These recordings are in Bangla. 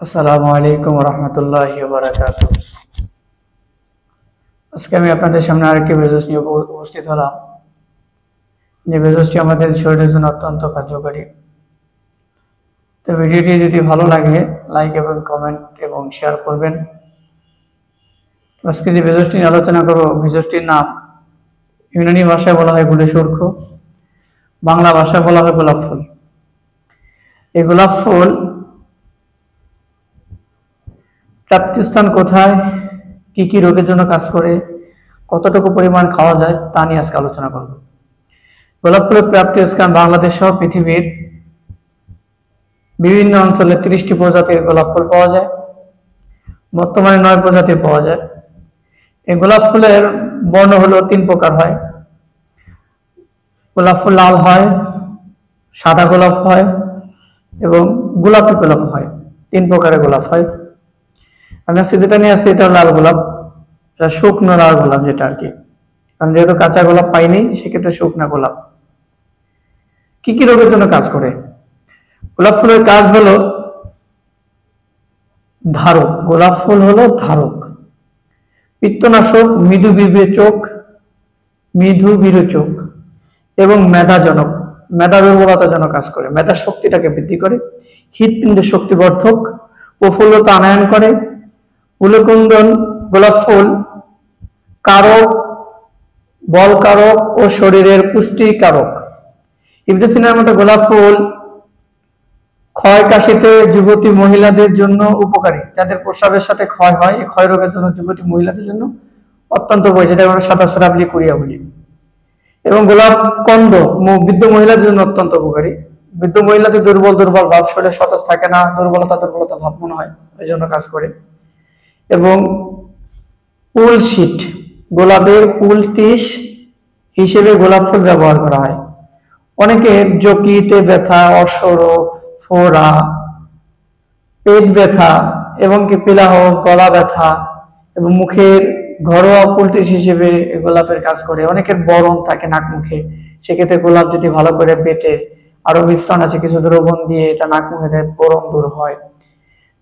আসসালামু আলাইকুম রহমতুল্লাহি ওয়া বারাকাতুহু। আজকে আমি আপনাদের সামনে আরেকটি বেজোস নিয়ে উপস্থিত হলাম। যে বেজোসটি আমাদের শরীরের জন্য অত্যন্ত কার্যকরী। তো ভিডিওটি যদি ভালো লাগে লাইক এবং কমেন্ট এবং শেয়ার করবেন। আজকে যে বেজোসটি নিয়ে আলোচনা করব, বেজোসটির নাম ইউনানি ভাষায় বলা হয় গুলে সুরখ, বাংলা ভাষায় বলা হয় গোলাপ ফুল। এই গোলাপ ফুল প্রাপ্তিস্থান কোথায়, কি কি রোগের জন্য কাজ করে, কতটুকু পরিমাণ খাওয়া যায় তা নিয়ে আজকে আলোচনা করব। গোলাপ ফুলের প্রাপ্তি স্থান বাংলাদেশ সহ পৃথিবীর বিভিন্ন অঞ্চলে 30টি প্রজাতির গোলাপ ফুল পাওয়া যায়। বর্তমানে 9 প্রজাতির পাওয়া যায়। এই গোলাপ ফুলের বর্ণ হলো 3 প্রকার হয়। গোলাপ ফুল লাল হয়, সাদা গোলাপ হয় এবং গোলাপি গোলাপ হয়। 3 প্রকারের গোলাপ হয়। আমি আজকে যেটা নিয়ে আসছি এটা লাল গোলাপ, এটা শুকনো লাল গোলাপ যেটা আর কি, কারণ যেহেতু কাঁচা গোলাপ পাইনি সেক্ষেত্রে শুকনো গোলাপ। কি কি রোগের জন্য কাজ করে? গোলাপ ফুলের কাজ হলো ধারক। গোলাপ ফুল হলো ধারক, পিত্তনাশক, মৃদু বিরোচক এবং মেধাজনক, মেধা দুর্বলতার জন্য কাজ করে। মেধার শক্তিটাকে বৃদ্ধি করে, হৃৎপিণ্ডের শক্তিবর্ধক, প্রফুল্লতা আনয়ন করে। কুলকুন্দন গোলাপ ফুল কারক, বল কারক ও শরীরের পুষ্টি কারক। ইবনেসিনার মতো গোলাপ ফুল ক্ষয় কাশিতে যুবতী মহিলাদের জন্য উপকারী। যাদের প্রস্রাবের সাথে ক্ষয় হয়, এই ক্ষয় রোগের জন্য যুবতী মহিলাদের জন্য অত্যন্ত উপকারী, যেটা আমরা সাদা স্রাবলি কুরিয়া বলি। এবং গোলাপ কন্দ বৃদ্ধ মহিলাদের জন্য অত্যন্ত উপকারী। বৃদ্ধ মহিলাদের দুর্বল ভাব, শরীরে সতেজ থাকে না, দুর্বলতা ভাব মনে হয়, এই জন্য কাজ করে। এবং পুলশিট, গোলাপের পুল টিস হিসেবে গোলাপ ফুল ব্যবহার করা হয়। অনেকের যকৃতে ব্যথা, অশ্বরোগ, ফোড়া, পেট ব্যথা এবং কি পিলাহ, গলা ব্যথা এবং মুখের ঘরোয়া পুলটিস হিসেবে গোলাপের কাজ করে। অনেকের বরণ থাকে নাক মুখে, সেক্ষেত্রে গোলাপ যদি ভালো করে বেটে, আরো মিশ্রণ আছে কিছু দ্রবণ দিয়ে, এটা নাক মুখে দেয়, বরণ দূর হয়।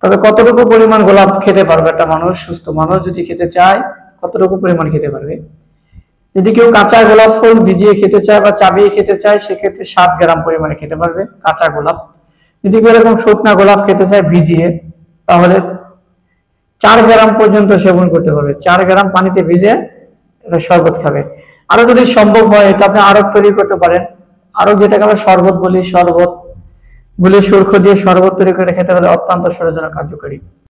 তবে কতটুকু পরিমাণ গোলাপ খেতে পারবে একটা মানুষ, সুস্থ মানুষ যদি খেতে চায় কতটুকু পরিমাণ খেতে পারবে? যদি কেউ কাঁচা গোলাপ ফুল ভিজিয়ে খেতে চায় বা চাবিয়ে খেতে চায়, সেক্ষেত্রে 7 গ্রাম পরিমাণে খেতে পারবে কাঁচা গোলাপ। যদি কেউ এরকম শুকনা গোলাপ খেতে চায় ভিজিয়ে, তাহলে 4 গ্রাম পর্যন্ত সেবন করতে পারবে। 4 গ্রাম পানিতে ভিজে এটা শরবত খাবে। আরো যদি সম্ভব হয় এটা আপনি আরো তৈরি করতে পারেন। আরো যেটাকে আমরা শরবত বলি, শরবত গুলে সুরখ দিয়ে শরবত তৈরি করে খেতে পারলে অত্যন্ত শরীরের জন্য কার্যকরী।